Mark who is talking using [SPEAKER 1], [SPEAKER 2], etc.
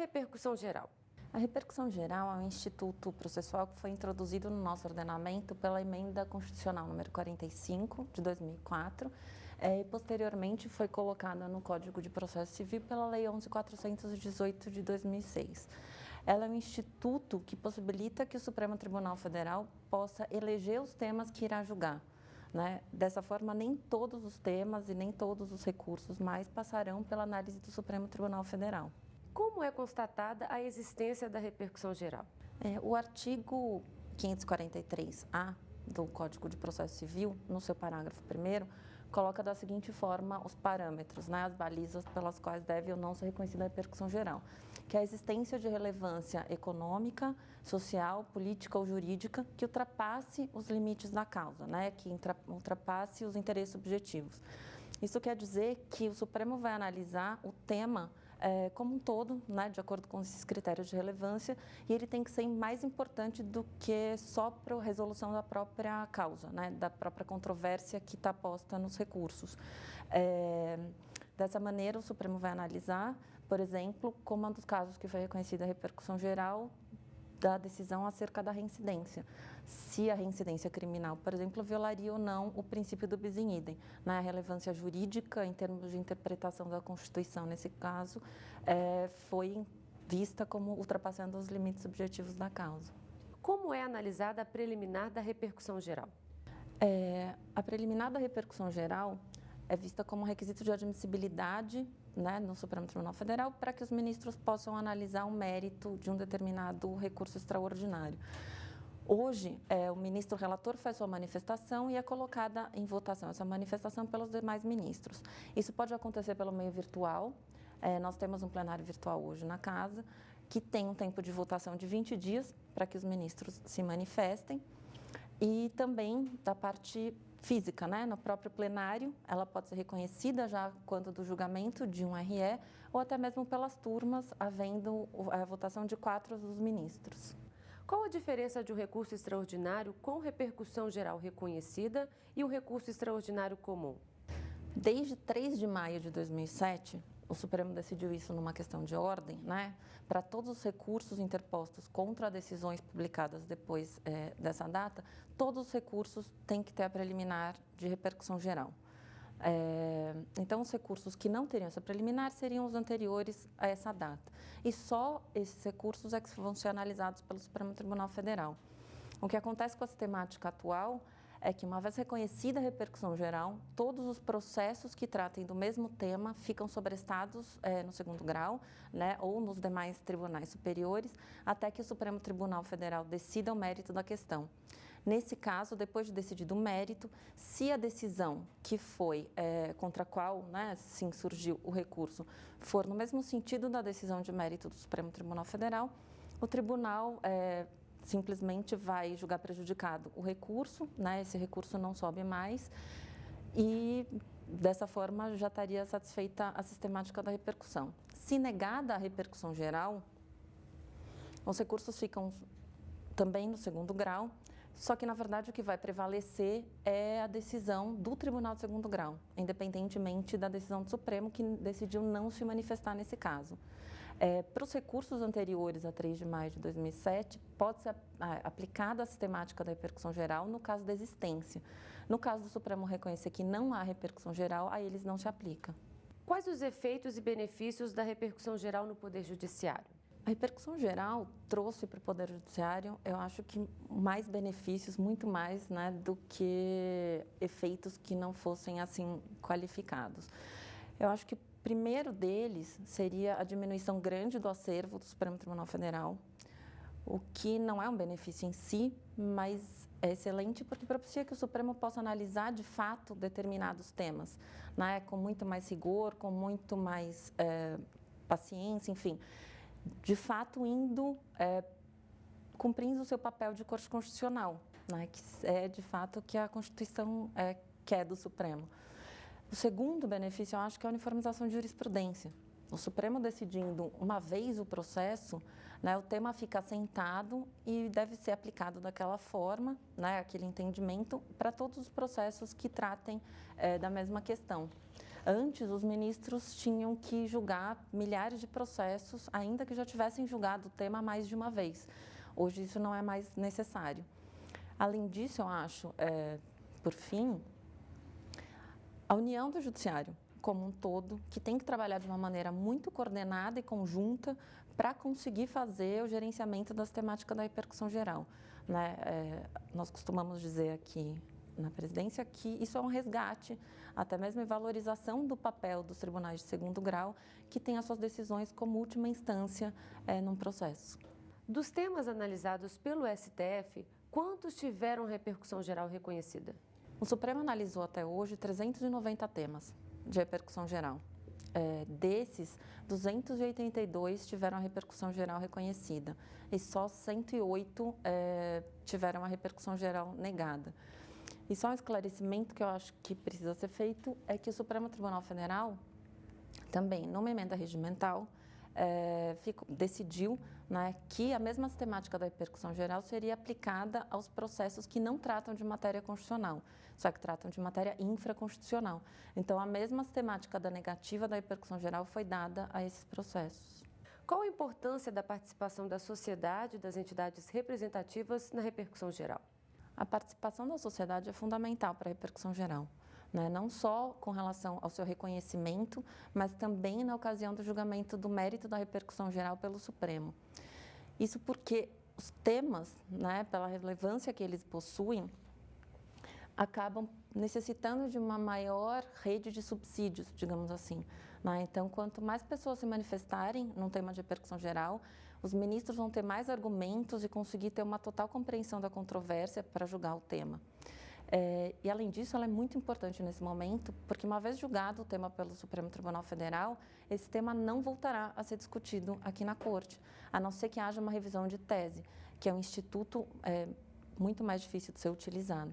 [SPEAKER 1] repercussão geral?
[SPEAKER 2] A repercussão geral é um instituto processual que foi introduzido no nosso ordenamento pela Emenda Constitucional número 45, de 2004, e posteriormente foi colocada no Código de Processo Civil pela Lei 11.418, de 2006. Ela é um instituto que possibilita que o Supremo Tribunal Federal possa eleger os temas que irá julgar. Dessa forma, nem todos os temas e nem todos os recursos mais passarão pela análise do Supremo Tribunal Federal.
[SPEAKER 1] Como é constatada a existência da repercussão geral?
[SPEAKER 2] O artigo 543-A do Código de Processo Civil, no seu parágrafo 1º, coloca da seguinte forma os parâmetros, as balizas pelas quais deve ou não ser reconhecida a repercussão geral, que é a existência de relevância econômica, social, política ou jurídica que ultrapasse os limites da causa, que ultrapasse os interesses subjetivos. Isso quer dizer que o Supremo vai analisar o tema como um todo, de acordo com esses critérios de relevância, e ele tem que ser mais importante do que só para a resolução da própria causa, da própria controvérsia que está posta nos recursos. Dessa maneira, o Supremo vai analisar, por exemplo, como um dos casos que foi reconhecida a repercussão geral da decisão acerca da reincidência. Se a reincidência criminal, por exemplo, violaria ou não o princípio do bis in idem. A relevância jurídica, em termos de interpretação da Constituição, nesse caso, foi vista como ultrapassando os limites subjetivos da causa.
[SPEAKER 1] Como é analisada a preliminar da repercussão geral?
[SPEAKER 2] A preliminar da repercussão geral é vista como requisito de admissibilidade no Supremo Tribunal Federal para que os ministros possam analisar o mérito de um determinado recurso extraordinário. Hoje, o ministro relator faz sua manifestação e é colocada em votação essa manifestação pelos demais ministros. Isso pode acontecer pelo meio virtual. Nós temos um plenário virtual hoje na casa, que tem um tempo de votação de 20 dias para que os ministros se manifestem. E também da parte física, no próprio plenário, ela pode ser reconhecida já quando do julgamento de um RE ou até mesmo pelas turmas, havendo a votação de 4 dos ministros.
[SPEAKER 1] Qual a diferença de um recurso extraordinário com repercussão geral reconhecida e o recurso extraordinário comum?
[SPEAKER 2] Desde 3 de maio de 2007, o Supremo decidiu isso numa questão de ordem, para todos os recursos interpostos contra decisões publicadas depois dessa data, todos os recursos têm que ter a preliminar de repercussão geral. Então, os recursos que não teriam essa preliminar seriam os anteriores a essa data. E só esses recursos é que vão ser analisados pelo Supremo Tribunal Federal. O que acontece com a sistemática atual é que, uma vez reconhecida a repercussão geral, todos os processos que tratem do mesmo tema ficam sobrestados no segundo grau, ou nos demais tribunais superiores, até que o Supremo Tribunal Federal decida o mérito da questão. Nesse caso, depois de decidido o mérito, se a decisão que foi contra a qual sim, surgiu o recurso for no mesmo sentido da decisão de mérito do Supremo Tribunal Federal, o tribunal simplesmente vai julgar prejudicado o recurso, esse recurso não sobe mais e, dessa forma, já estaria satisfeita a sistemática da repercussão. Se negada a repercussão geral, os recursos ficam também no segundo grau, só que, na verdade, o que vai prevalecer é a decisão do Tribunal de Segundo Grau, independentemente da decisão do Supremo, que decidiu não se manifestar nesse caso. Para os recursos anteriores a 3 de maio de 2007, pode ser aplicada a sistemática da repercussão geral no caso da existência. No caso do Supremo reconhecer que não há repercussão geral, a eles não se aplica.
[SPEAKER 1] Quais os efeitos e benefícios da repercussão geral no Poder Judiciário?
[SPEAKER 2] A repercussão geral trouxe para o Poder Judiciário, eu acho que mais benefícios, muito mais do que efeitos que não fossem assim qualificados. Eu acho que o primeiro deles seria a diminuição grande do acervo do Supremo Tribunal Federal, o que não é um benefício em si, mas é excelente porque propicia que o Supremo possa analisar de fato determinados temas, com muito mais rigor, com muito mais paciência, enfim, de fato cumprindo o seu papel de corte constitucional, que é de fato o que a Constituição quer do Supremo. O segundo benefício, eu acho que é a uniformização de jurisprudência. O Supremo decidindo uma vez o processo, o tema fica assentado e deve ser aplicado daquela forma, aquele entendimento, para todos os processos que tratem da mesma questão. Antes, os ministros tinham que julgar milhares de processos, ainda que já tivessem julgado o tema mais de uma vez. Hoje, isso não é mais necessário. Além disso, eu acho, por fim, a união do judiciário como um todo, que tem que trabalhar de uma maneira muito coordenada e conjunta para conseguir fazer o gerenciamento das temáticas da repercussão geral, né? Nós costumamos dizer aqui na presidência que isso é um resgate, até mesmo em valorização do papel dos tribunais de segundo grau, que têm as suas decisões como última instância num processo.
[SPEAKER 1] Dos temas analisados pelo STF, quantos tiveram repercussão geral reconhecida?
[SPEAKER 2] O Supremo analisou até hoje 390 temas de repercussão geral. Desses, 282 tiveram a repercussão geral reconhecida e só 108 tiveram a repercussão geral negada. E só um esclarecimento que eu acho que precisa ser feito é que o Supremo Tribunal Federal, também numa emenda regimental, decidiu, né, que a mesma temática da repercussão geral seria aplicada aos processos que não tratam de matéria constitucional, só que tratam de matéria infraconstitucional. Então, a mesma temática da negativa da repercussão geral foi dada a esses processos.
[SPEAKER 1] Qual a importância da participação da sociedade e das entidades representativas na repercussão geral?
[SPEAKER 2] A participação da sociedade é fundamental para a repercussão geral, né? Não só com relação ao seu reconhecimento, mas também na ocasião do julgamento do mérito da repercussão geral pelo Supremo. Isso porque os temas, né, pela relevância que eles possuem, acabam necessitando de uma maior rede de subsídios, digamos assim, né? Então, quanto mais pessoas se manifestarem num tema de repercussão geral, os ministros vão ter mais argumentos e conseguir ter uma total compreensão da controvérsia para julgar o tema. E, além disso, ela é muito importante nesse momento, porque uma vez julgado o tema pelo Supremo Tribunal Federal, esse tema não voltará a ser discutido aqui na Corte, a não ser que haja uma revisão de tese, que é um instituto muito mais difícil de ser utilizado.